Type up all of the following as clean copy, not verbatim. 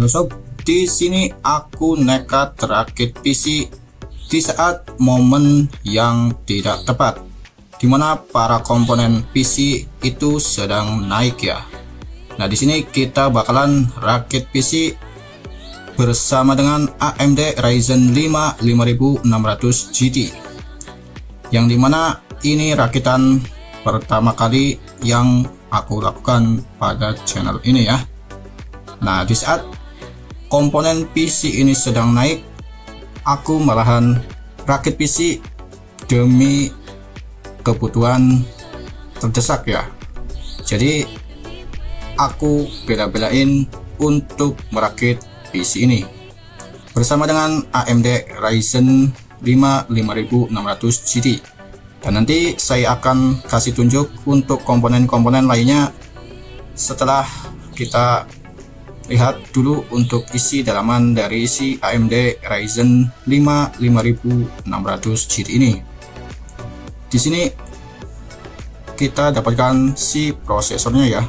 Halo sob, di sini aku nekat rakit PC di saat momen yang tidak tepat, dimana para komponen PC itu sedang naik ya. Nah di sini kita bakalan rakit PC bersama dengan AMD Ryzen 5 5600 GT, yang dimana ini rakitan pertama kali yang aku lakukan pada channel ini ya. Nah di saat komponen PC ini sedang naik, aku malahan rakit PC demi kebutuhan terdesak ya. Jadi aku bela-belain untuk merakit PC ini bersama dengan AMD Ryzen 5 5600 GT, dan nanti saya akan kasih tunjuk untuk komponen-komponen lainnya setelah kita lihat dulu untuk isi dalaman dari si AMD Ryzen 5 5600 GT ini. Di sini kita dapatkan si prosesornya ya.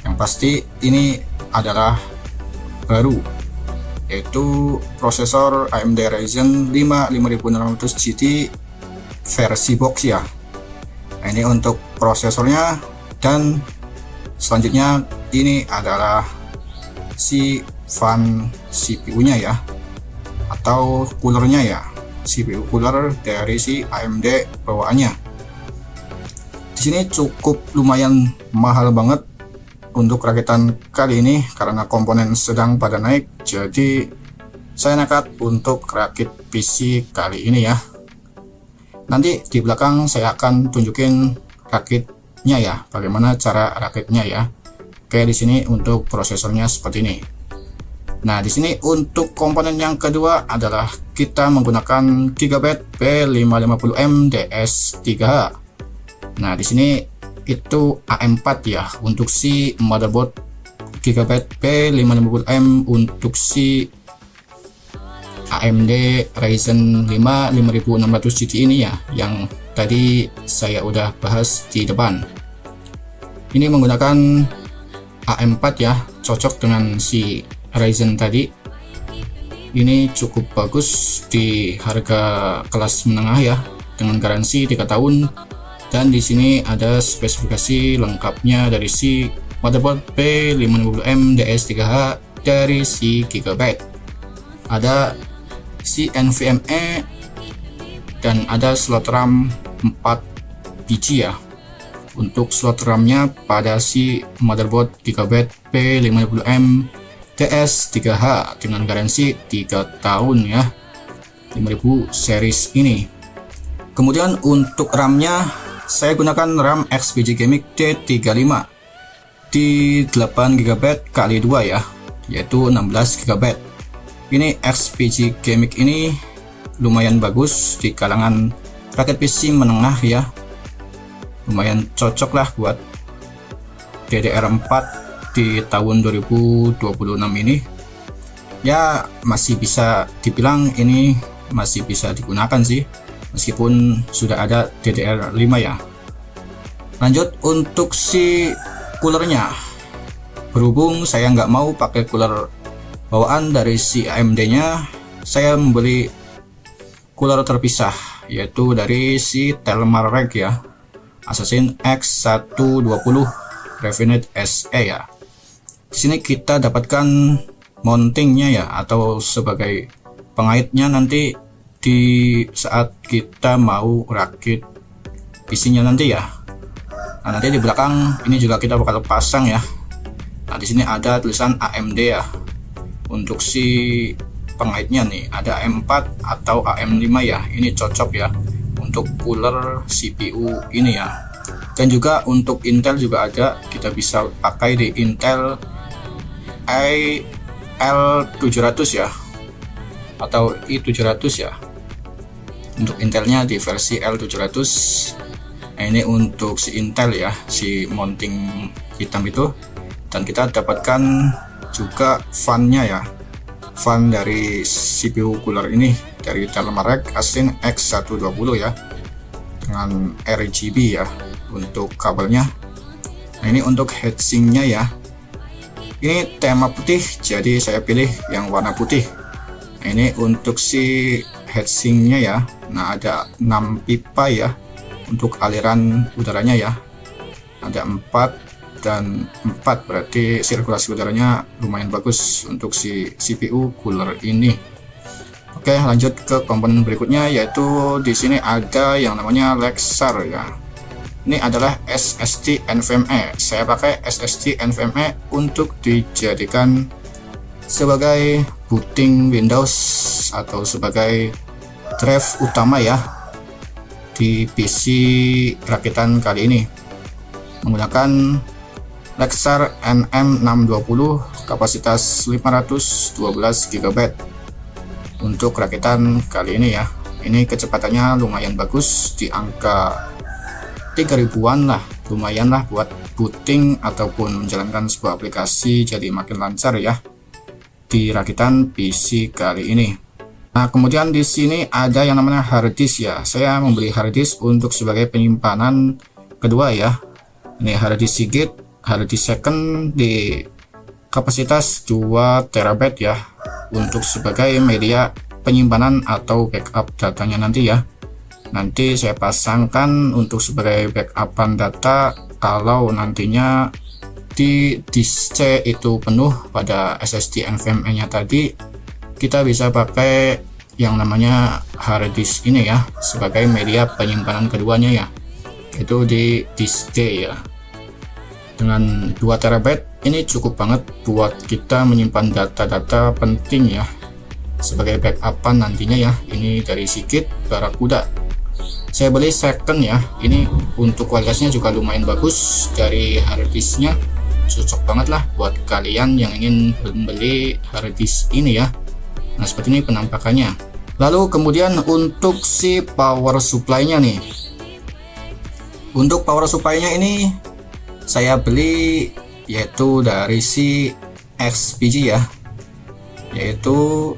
Yang pasti ini adalah baru, yaitu prosesor AMD Ryzen 5 5600 GT versi box ya. Nah, ini untuk prosesornya, dan selanjutnya ini adalah si fan CPU-nya ya, atau coolernya ya, CPU cooler dari si AMD bawaannya. Di sini cukup lumayan mahal banget untuk rakitan kali ini karena komponen sedang pada naik. Jadi saya nekat untuk rakit PC kali ini ya. Nanti di belakang saya akan tunjukin rakitnya ya, bagaimana cara rakitnya ya. Kayak di sini untuk prosesornya seperti ini. Nah, di sini untuk komponen yang kedua adalah kita menggunakan Gigabyte P550M DS3H. Nah, di sini itu AM4 ya untuk si motherboard Gigabyte P550M untuk si AMD Ryzen 5 5600 GT ini ya, yang tadi saya udah bahas di depan. Ini menggunakan AM4 ya, cocok dengan si Ryzen tadi. Ini cukup bagus di harga kelas menengah ya, dengan garansi 3 tahun. Dan di sini ada spesifikasi lengkapnya dari si motherboard P550M DS3H dari si Gigabyte. Ada si NVMe dan ada slot RAM 4 biji ya. Untuk slot RAM-nya pada si motherboard Gigabyte P550M DS3H dengan garansi 3 tahun ya, 5000 series ini. Kemudian untuk RAM-nya saya gunakan RAM XPG Gaming D35 di 8GB kali 2 ya, yaitu 16GB. Ini XPG Gaming ini lumayan bagus di kalangan rakit PC menengah ya. Lumayan cocok lah buat DDR4 di tahun 2026 ini ya. Masih bisa dibilang ini masih bisa digunakan sih, meskipun sudah ada DDR5 ya. Lanjut untuk si coolernya, berhubung saya nggak mau pakai cooler bawaan dari si AMD nya, saya membeli cooler terpisah, yaitu dari si Telmark ya, Assassin X120 Refined SE ya. Di sini kita dapatkan mountingnya ya, atau sebagai pengaitnya nanti di saat kita mau rakit PC-nya nanti ya. Nah, nanti di belakang ini juga kita bakal pasang ya. Nah, di sini ada tulisan AMD ya. Untuk si pengaitnya nih ada AM4 atau AM5 ya. Ini cocok ya untuk cooler CPU ini ya. Dan juga untuk Intel juga ada, kita bisa pakai di Intel L700 ya, atau i700 ya. Untuk Intelnya di versi L700. Nah, ini untuk si Intel ya, si mounting hitam itu. Dan kita dapatkan juga fan-nya ya, fan dari CPU cooler ini dari Telmark Assassin X120 ya, dengan RGB ya untuk kabelnya. Nah, ini untuk heatsinknya ya, Ini tema putih, jadi saya pilih yang warna putih. Nah, ini untuk si heatsinknya ya. Nah, ada 6 pipa ya untuk aliran udaranya ya. Ada 4 dan 4, berarti sirkulasi udaranya lumayan bagus untuk si CPU cooler ini. Oke, lanjut ke komponen berikutnya, yaitu di sini ada yang namanya Lexar ya. Ini adalah SSD NVMe. Saya pakai SSD NVMe untuk dijadikan sebagai booting Windows atau sebagai drive utama ya di PC rakitan kali ini, menggunakan Lexar NM620 kapasitas 512 GB untuk rakitan kali ini ya. Ini kecepatannya lumayan bagus di angka 3000-an lah, lumayan lah buat booting ataupun menjalankan sebuah aplikasi, jadi makin lancar ya di rakitan PC kali ini. Nah, kemudian di sini ada yang namanya hard disk ya. Saya membeli hard disk untuk sebagai penyimpanan kedua ya. Ini hard disk Seagate, hard disk second di kapasitas 2 TB ya, untuk sebagai media penyimpanan atau backup datanya nanti ya. Nanti saya pasangkan untuk sebagai backupan data kalau nantinya di disk C itu penuh pada SSD NVMe nya tadi, kita bisa pakai yang namanya hard disk ini ya sebagai media penyimpanan keduanya ya, itu di disk D ya. Dengan 2 TB ini cukup banget buat kita menyimpan data-data penting ya sebagai backupan nantinya ya. Ini dari Seagate Barracuda. Saya beli second ya. Ini untuk kualitasnya juga lumayan bagus dari hard disknya, cocok banget lah buat kalian yang ingin membeli hard disk ini ya. Nah, seperti ini penampakannya. Lalu kemudian untuk si power supply-nya nih. Untuk power supply-nya ini saya beli yaitu dari si XPG ya. Yaitu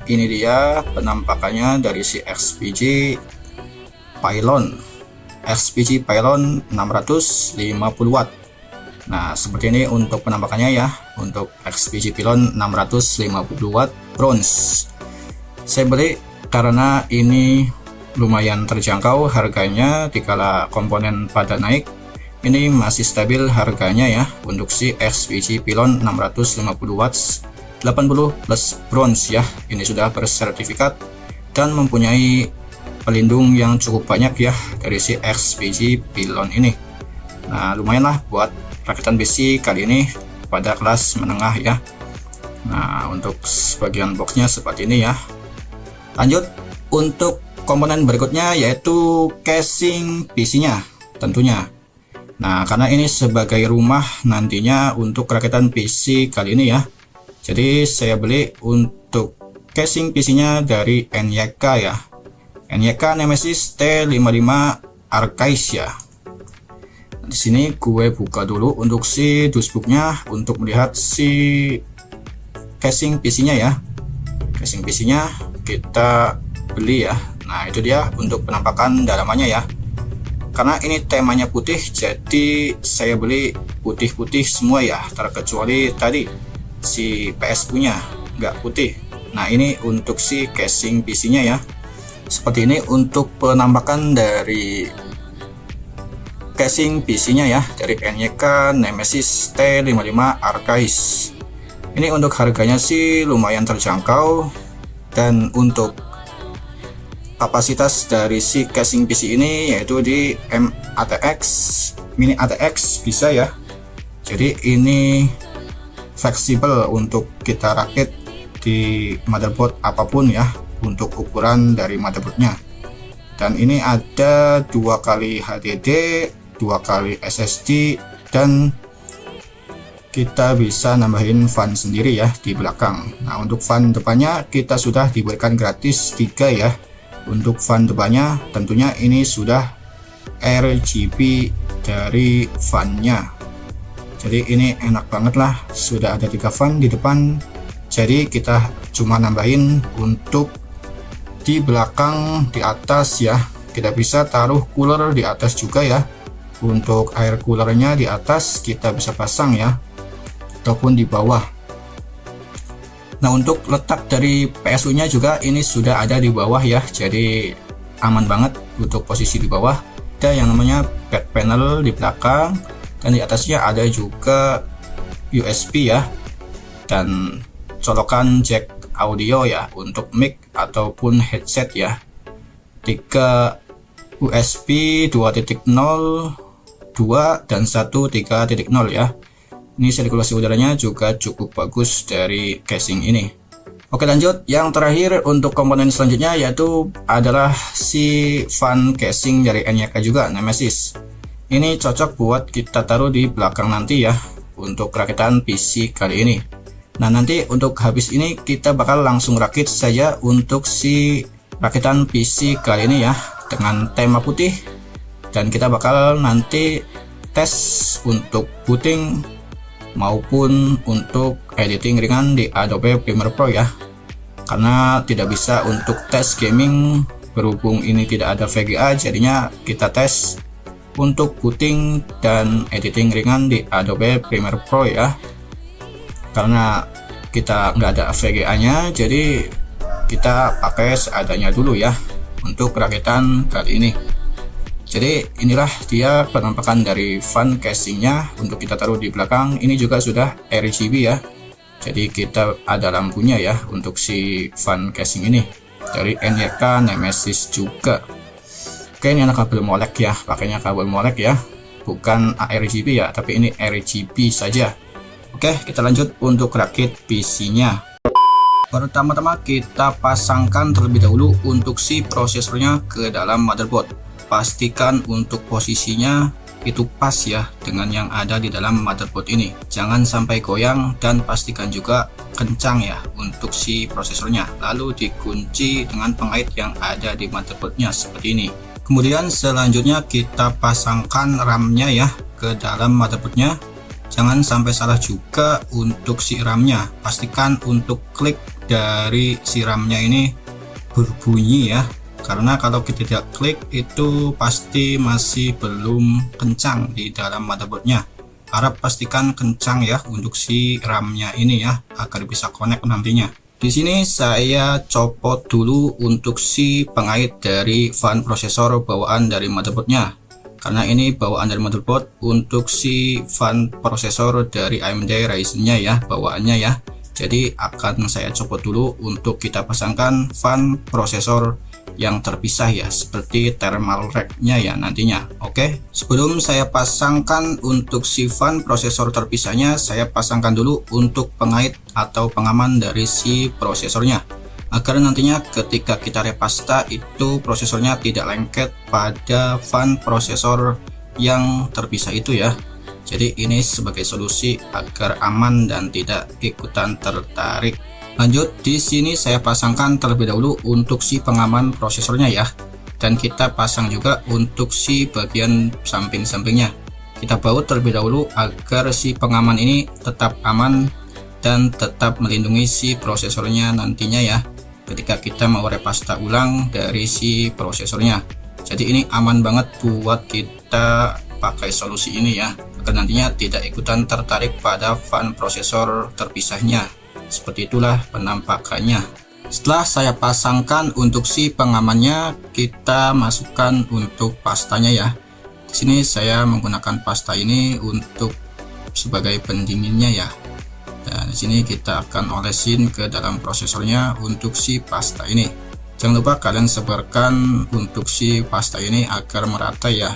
ini dia penampakannya dari si XPG Pylon. XPG Pylon 650 watt. Nah, seperti ini untuk penampakannya ya, untuk XPG Pylon 650 watt bronze. Saya beli karena ini lumayan terjangkau harganya dikala komponen pada naik. Ini masih stabil harganya ya untuk si XPG Pylon 650 watts 80 plus bronze ya. Ini sudah bersertifikat dan mempunyai pelindung yang cukup banyak ya dari si XPG Pylon ini. Nah, lumayan lah buat rakitan PC kali ini pada kelas menengah ya. Nah, untuk bagian boxnya seperti ini ya. Lanjut untuk komponen berikutnya yaitu casing PC nya tentunya. Nah, karena ini sebagai rumah nantinya untuk rakitan PC kali ini ya, jadi saya beli untuk casing PC nya dari NYK ya, NYK Nemesis T55 Archies ya. Di sini gue buka dulu untuk si dashboardnya untuk melihat si casing PC nya ya. Casing PC nya kita beli ya. Nah, itu dia untuk penampakan dalamannya ya. Karena ini temanya putih, jadi saya beli putih-putih semua ya, terkecuali tadi si PSU nya nggak putih. Nah, ini untuk si casing PC nya ya. Seperti ini untuk penampakan dari casing PC nya ya, dari NYK Nemesis T55 Archies. Ini untuk harganya sih lumayan terjangkau, dan untuk kapasitas dari si casing PC ini yaitu di ATX mini ATX bisa ya. Jadi ini fleksibel untuk kita rakit di motherboard apapun ya, untuk ukuran dari motherboardnya. Dan ini ada 2 kali HDD, 2 kali SSD, dan kita bisa nambahin fan sendiri ya di belakang. Nah, untuk fan depannya kita sudah diberikan gratis 3 ya. Untuk fan depannya tentunya ini sudah RGB dari fannya. Jadi ini enak banget lah, sudah ada 3 fan di depan. Jadi kita cuma nambahin untuk di belakang, di atas ya. Kita bisa taruh cooler di atas juga ya. Untuk air coolernya di atas kita bisa pasang ya. ataupun di bawah. Nah, untuk letak dari PSU nya juga ini sudah ada di bawah ya, jadi aman banget untuk posisi di bawah. Ada yang namanya back panel di belakang, dan di atasnya ada juga USB ya, dan colokan jack audio ya untuk mic ataupun headset ya. 3 USB 2.0, 2 dan 1 3.0 ya. Ini sirkulasi udaranya juga cukup bagus dari casing ini. Oke, lanjut. Yang terakhir untuk komponen selanjutnya yaitu adalah si fan casing dari NYK juga, Nemesis. Ini cocok buat kita taruh di belakang nanti ya, untuk rakitan PC kali ini. Nah, nanti untuk habis ini kita bakal langsung rakit saja untuk si rakitan PC kali ini ya, dengan tema putih. Dan kita bakal nanti tes untuk booting maupun untuk editing ringan di Adobe Premiere Pro ya, karena tidak bisa untuk tes gaming berhubung ini tidak ada VGA, jadinya kita tes untuk booting dan editing ringan di Adobe Premiere Pro ya, karena kita nggak ada VGA nya, jadi kita pakai seadanya dulu ya untuk rakitan kali ini. Jadi inilah dia penampakan dari fan casingnya untuk kita taruh di belakang. Ini juga sudah RGB ya, jadi kita ada lampunya ya untuk si fan casing ini dari NYK Nemesis juga. Oke, ini anak kabel molek ya, pakainya kabel molek ya, bukan ARGB ya, tapi ini RGB saja. Oke, kita lanjut untuk rakit PC nya. Pertama-tama kita pasangkan terlebih dahulu untuk si prosesornya ke dalam motherboard. Pastikan untuk posisinya itu pas ya dengan yang ada di dalam motherboard ini, jangan sampai goyang, dan pastikan juga kencang ya untuk si prosesornya, lalu dikunci dengan pengait yang ada di motherboardnya seperti ini. Kemudian selanjutnya kita pasangkan RAM-nya ya ke dalam motherboardnya. Jangan sampai salah juga untuk si RAM-nya, pastikan untuk klik dari si RAM-nya ini berbunyi ya, karena kalau kita tidak klik itu pasti masih belum kencang di dalam motherboardnya. Harap pastikan kencang ya untuk si RAM-nya ini ya, agar bisa connect nantinya. Di sini saya copot dulu untuk si pengait dari fan prosesor bawaan dari motherboardnya, karena ini bawaan dari motherboard untuk si fan prosesor dari AMD Ryzen-nya ya, bawaannya ya. Jadi akan saya copot dulu untuk kita pasangkan fan prosesor yang terpisah ya, seperti thermal rack-nya ya nantinya. Oke, sebelum saya pasangkan untuk si fan prosesor terpisahnya, saya pasangkan dulu untuk pengait atau pengaman dari si prosesornya, agar nantinya ketika kita repasta itu prosesornya tidak lengket pada fan prosesor yang terpisah itu ya. Jadi ini sebagai solusi agar aman dan tidak ikutan tertarik. Lanjut, di sini saya pasangkan terlebih dahulu untuk si pengaman prosesornya ya, dan kita pasang juga untuk si bagian samping-sampingnya. Kita baut terlebih dahulu agar si pengaman ini tetap aman dan tetap melindungi si prosesornya nantinya ya, ketika kita mau repasta ulang dari si prosesornya. Jadi ini aman banget buat kita pakai solusi ini ya, agar nantinya tidak ikutan tertarik pada fan prosesor terpisahnya. Seperti itulah penampakannya. Setelah saya pasangkan untuk si pengamannya, kita masukkan untuk pastanya ya. Di sini saya menggunakan pasta ini untuk sebagai pendinginnya ya. Dan di sini kita akan olesin ke dalam prosesornya untuk si pasta ini. Jangan lupa kalian sebarkan untuk si pasta ini agar merata ya,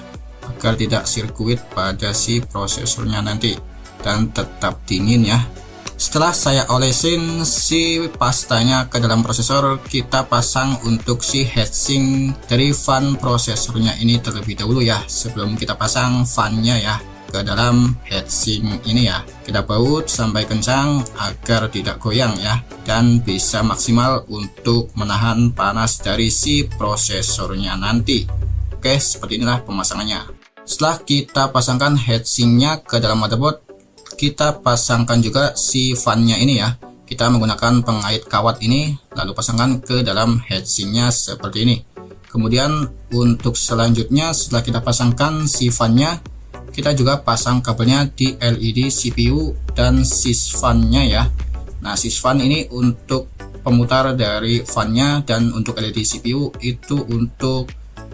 agar tidak sirkuit pada si prosesornya nanti dan tetap dingin ya. Setelah saya olesin si pastanya ke dalam prosesor, kita pasang untuk si heatsink dari fan prosesornya ini terlebih dahulu ya, sebelum kita pasang fannya ya ke dalam heatsink ini ya. Kita baut sampai kencang agar tidak goyang ya, dan bisa maksimal untuk menahan panas dari si prosesornya nanti. Oke, seperti inilah pemasangannya. Setelah kita pasangkan heatsinknya ke dalam motherboard, kita pasangkan juga si fannya ini ya. Kita menggunakan pengait kawat ini, lalu pasangkan ke dalam heatsinknya seperti ini. Kemudian untuk selanjutnya, setelah kita pasangkan si fannya, kita juga pasang kabelnya di LED CPU dan sysfan-nya ya. Nah, sysfan ini untuk pemutar dari fan-nya, dan untuk LED CPU itu untuk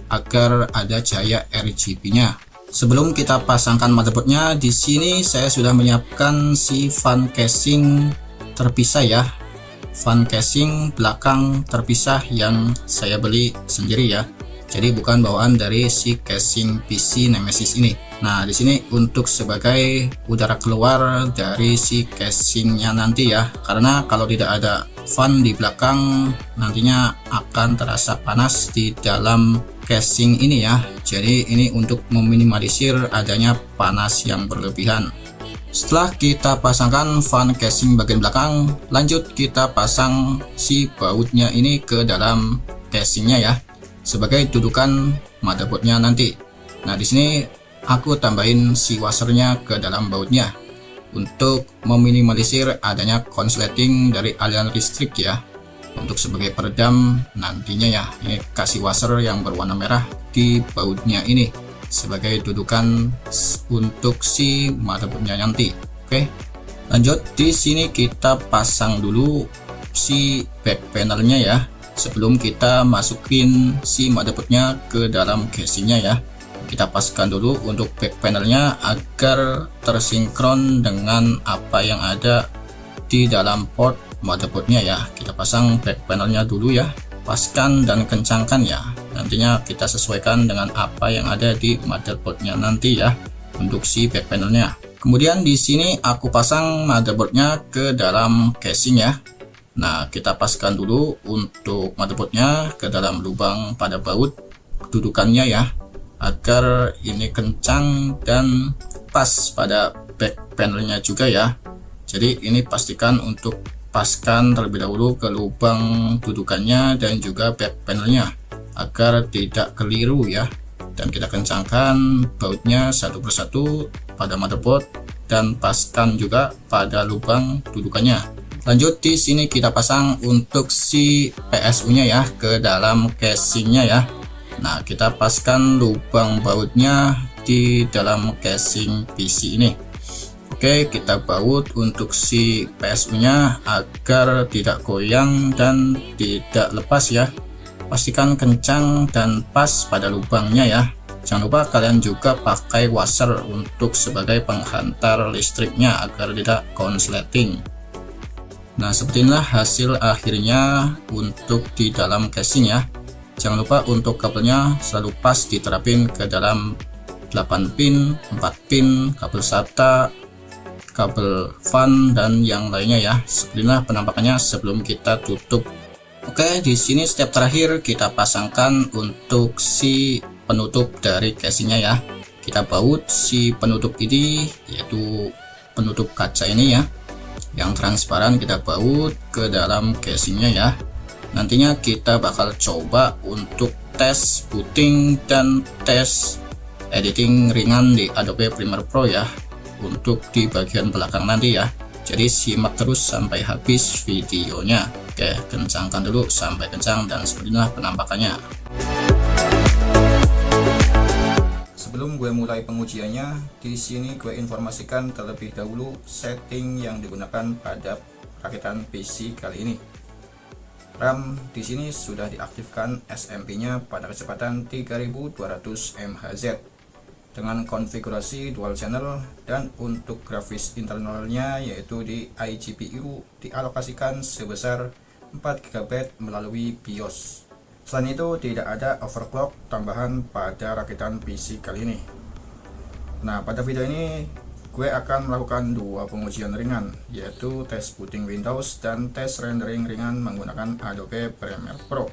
agar ada cahaya RGB-nya. Sebelum kita pasangkan motherboardnya, di sini saya sudah menyiapkan si fan casing terpisah ya. Fan casing belakang terpisah yang saya beli sendiri ya. Jadi bukan bawaan dari si casing PC Nemesis ini. Nah, di sini untuk sebagai udara keluar dari si casingnya nanti ya. Karena kalau tidak ada fan di belakang, nantinya akan terasa panas di dalam casing ini ya. Jadi ini untuk meminimalisir adanya panas yang berlebihan. Setelah kita pasangkan fan casing bagian belakang, lanjut kita pasang si bautnya ini ke dalam casingnya ya, sebagai dudukan motherboardnya nanti. Nah, di sini aku tambahin si washernya ke dalam bautnya untuk meminimalisir adanya konsleting dari aliran listrik ya, untuk sebagai peredam nantinya ya. Ini kasih washer yang berwarna merah di bautnya ini sebagai dudukan untuk si motherboardnya nanti. Oke, lanjut. Di sini kita pasang dulu si back panelnya ya, sebelum kita masukin si motherboardnya ke dalam casingnya ya. Kita paskan dulu untuk back panelnya agar tersinkron dengan apa yang ada di dalam port motherboardnya ya. Kita pasang back panelnya dulu ya, paskan dan kencangkan ya. Nantinya kita sesuaikan dengan apa yang ada di motherboardnya nanti ya, untuk si back panelnya. Kemudian di sini aku pasang motherboardnya ke dalam casing ya. Nah, kita paskan dulu untuk motherboardnya ke dalam lubang pada baut dudukannya ya, agar ini kencang dan pas pada back panelnya juga ya. Jadi ini pastikan untuk paskan terlebih dahulu ke lubang dudukannya dan juga back panelnya agar tidak keliru ya. Dan kita kencangkan bautnya satu persatu pada motherboard dan paskan juga pada lubang dudukannya. Lanjut, di sini kita pasang untuk si PSU-nya ya ke dalam casingnya ya. Nah, kita paskan lubang bautnya di dalam casing PC ini. Oke, kita baut untuk si PSU-nya agar tidak goyang dan tidak lepas ya. Pastikan kencang dan pas pada lubangnya ya. Jangan lupa kalian juga pakai washer untuk sebagai penghantar listriknya agar tidak konsleting. Nah, seperti inilah hasil akhirnya untuk di dalam casing ya. Jangan lupa untuk kabelnya selalu pas diterapin ke dalam 8 pin, 4 pin, kabel SATA, kabel fan dan yang lainnya ya. Seperti inilah penampakannya sebelum kita tutup. Oke, di sini step terakhir kita pasangkan untuk si penutup dari casingnya ya. Kita baut si penutup ini, yaitu penutup kaca ini ya, yang transparan, kita baut ke dalam casingnya ya. Nantinya kita bakal coba untuk tes booting dan tes editing ringan di Adobe Premiere Pro ya, untuk di bagian belakang nanti ya. Jadi simak terus sampai habis videonya. Oke, kencangkan dulu sampai kencang dan seperti inilah penampakannya. Sebelum gue mulai pengujiannya, di sini gue informasikan terlebih dahulu setting yang digunakan pada rakitan PC kali ini. RAM di sini sudah diaktifkan SMP-nya pada kecepatan 3200 MHz dengan konfigurasi dual channel, dan untuk grafis internalnya yaitu di iGPU dialokasikan sebesar 4 GB melalui BIOS. Selain itu tidak ada overclock tambahan pada rakitan PC kali ini. Nah, pada video ini gue akan melakukan dua pengujian ringan, yaitu tes booting Windows dan tes rendering ringan menggunakan Adobe Premiere Pro.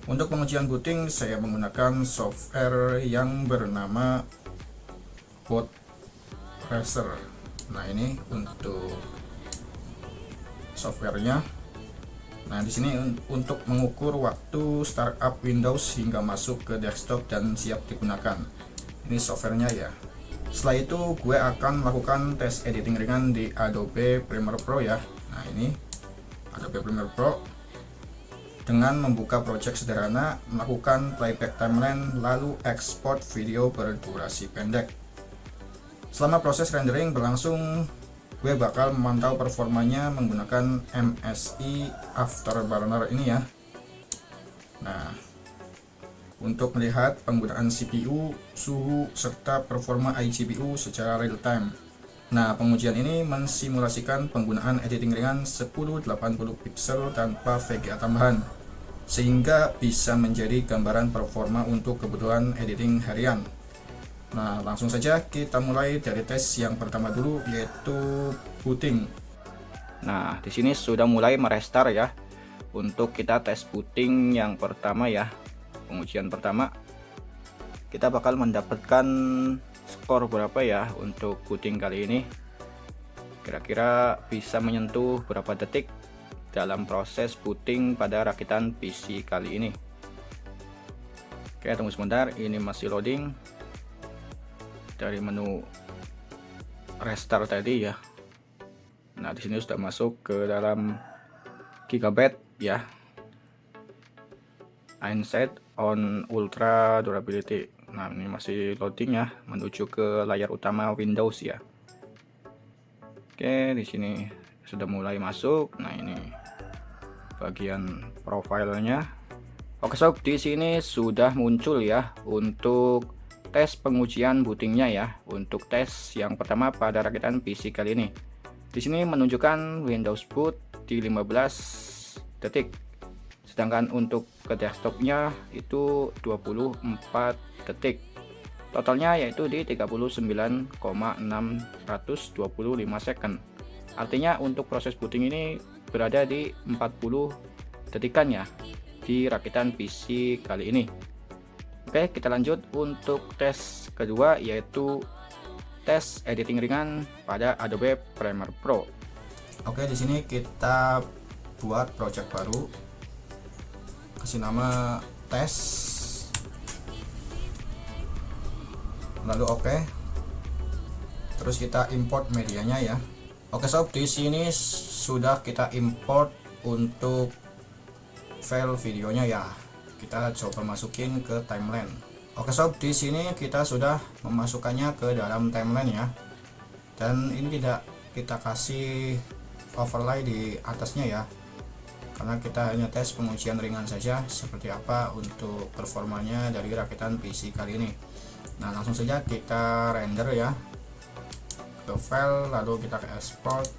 Untuk pengujian booting saya menggunakan software yang bernama Boot Racer. Nah, ini untuk softwarenya. Nah, di sini untuk mengukur waktu startup Windows hingga masuk ke desktop dan siap digunakan. Ini softwarenya ya. Setelah itu gue akan melakukan tes editing ringan di Adobe Premiere Pro ya. Nah, ini Adobe Premiere Pro. Dengan membuka project sederhana, melakukan playback timeline, lalu ekspor video berdurasi pendek. Selama proses rendering berlangsung, gue bakal memantau performanya menggunakan MSI Afterburner ini ya. Nah, untuk melihat penggunaan CPU, suhu, serta performa iGPU secara real time. Nah, pengujian ini mensimulasikan penggunaan editing ringan 1080 pixel tanpa VGA tambahan, sehingga bisa menjadi gambaran performa untuk kebutuhan editing harian. Nah, langsung saja kita mulai dari tes yang pertama dulu, yaitu booting. Nah, di sini sudah mulai merestart ya. Untuk kita tes booting yang pertama ya, pengujian pertama, kita bakal mendapatkan skor berapa ya untuk booting kali ini. Kira-kira bisa menyentuh berapa detik dalam proses booting pada rakitan PC kali ini. Oke, tunggu sebentar, ini masih loading dari menu restart tadi ya. Nah, di sini sudah masuk ke dalam Gigabyte ya. Insight on Ultra Durability. Nah, ini masih loading ya, menuju ke layar utama Windows ya. Oke, di sini sudah mulai masuk. Nah, ini bagian profilnya. Oke sob, di sini sudah muncul ya untuk tes pengujian bootingnya ya. Untuk tes yang pertama pada rakitan PC kali ini. Di sini menunjukkan Windows boot di 15 detik. Sedangkan untuk ke desktopnya itu 24 detik. Totalnya yaitu di 39,625 second. Artinya untuk proses booting ini berada di 40 detikan ya di rakitan PC kali ini. Oke, kita lanjut untuk tes kedua, yaitu tes editing ringan pada Adobe Premiere Pro. Oke, di sini kita buat project baru, kasih nama tes, lalu oke. Terus kita import medianya ya. Oke sob, di sini sudah kita import untuk file videonya ya. Kita coba masukin ke timeline. Oke sob, di sini kita sudah memasukkannya ke dalam timeline ya. Dan ini tidak kita kasih overlay di atasnya ya, karena kita hanya tes pengujian ringan saja seperti apa untuk performanya dari rakitan PC kali ini. Nah, langsung saja kita render ya ke file, lalu kita ke export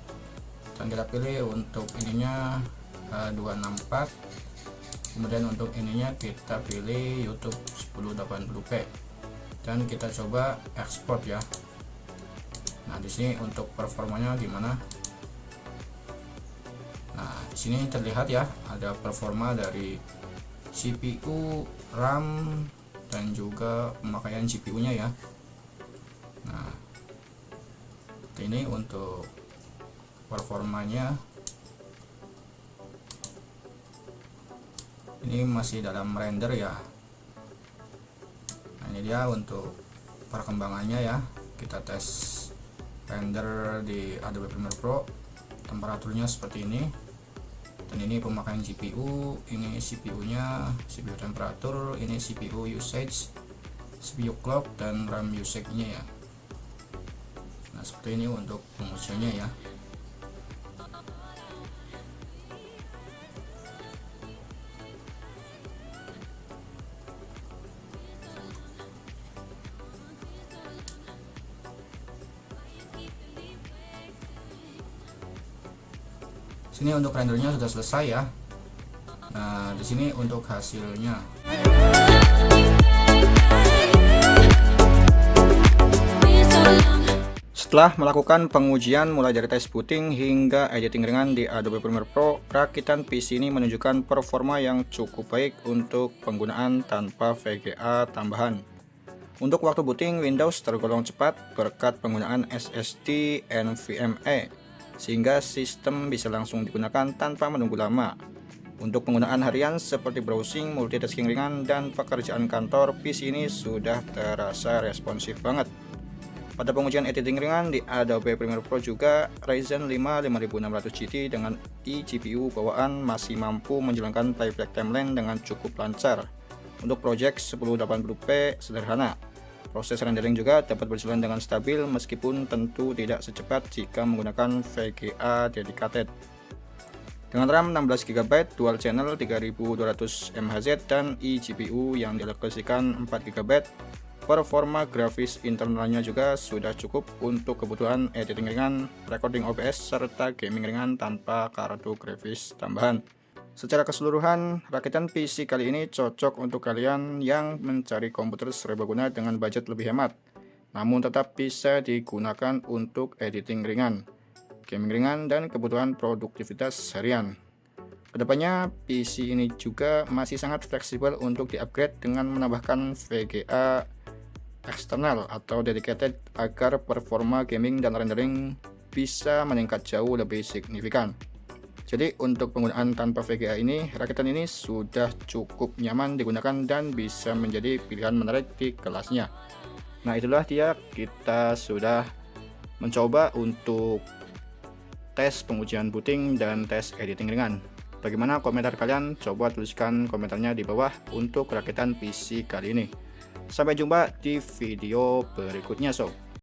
dan kita pilih untuk ininya 264. Kemudian untuk ininya kita pilih YouTube 1080p dan kita coba ekspor ya. Nah, di sini untuk performanya gimana? Nah, di sini terlihat ya ada performa dari CPU, RAM, dan juga pemakaian GPU-nya ya. Nah, ini untuk performanya. Ini masih dalam render ya. Nah, ini dia untuk perkembangannya ya. Kita tes render di Adobe Premiere Pro. Temperaturnya seperti ini. Dan ini pemakaian GPU, ini CPU-nya, CPU temperatur, ini CPU usage, CPU clock, dan RAM usage-nya ya. Nah, seperti ini untuk pengujiannya ya. Sini untuk rendernya sudah selesai ya. Nah, di sini untuk hasilnya. Setelah melakukan pengujian mulai dari tes booting hingga editing ringan di Adobe Premiere Pro, rakitan PC ini menunjukkan performa yang cukup baik untuk penggunaan tanpa VGA tambahan. Untuk waktu booting, Windows tergolong cepat berkat penggunaan SSD NVMe, sehingga sistem bisa langsung digunakan tanpa menunggu lama. Untuk penggunaan harian seperti browsing, multitasking ringan, dan pekerjaan kantor, PC ini sudah terasa responsif banget. Pada pengujian editing ringan di Adobe Premiere Pro juga, Ryzen 5 5600 GT dengan eGPU bawaan masih mampu menjalankan playback timeline dengan cukup lancar. Untuk project 1080p sederhana. Proses rendering juga dapat berjalan dengan stabil meskipun tentu tidak secepat jika menggunakan VGA dedicated. Dengan RAM 16GB, dual channel 3200 MHz dan eGPU yang dialokasikan 4GB, performa grafis internalnya juga sudah cukup untuk kebutuhan editing ringan, recording OBS, serta gaming ringan tanpa kartu grafis tambahan. Secara keseluruhan, rakitan PC kali ini cocok untuk kalian yang mencari komputer serbaguna dengan budget lebih hemat, namun tetap bisa digunakan untuk editing ringan, gaming ringan, dan kebutuhan produktivitas harian. Kedepannya, PC ini juga masih sangat fleksibel untuk di-upgrade dengan menambahkan VGA eksternal atau dedicated agar performa gaming dan rendering bisa meningkat jauh lebih signifikan. Jadi untuk penggunaan tanpa VGA ini, rakitan ini sudah cukup nyaman digunakan dan bisa menjadi pilihan menarik di kelasnya. Nah, itulah dia, kita sudah mencoba untuk tes pengujian booting dan tes editing ringan. Bagaimana komentar kalian? Coba tuliskan komentarnya di bawah untuk rakitan PC kali ini. Sampai jumpa di video berikutnya sob.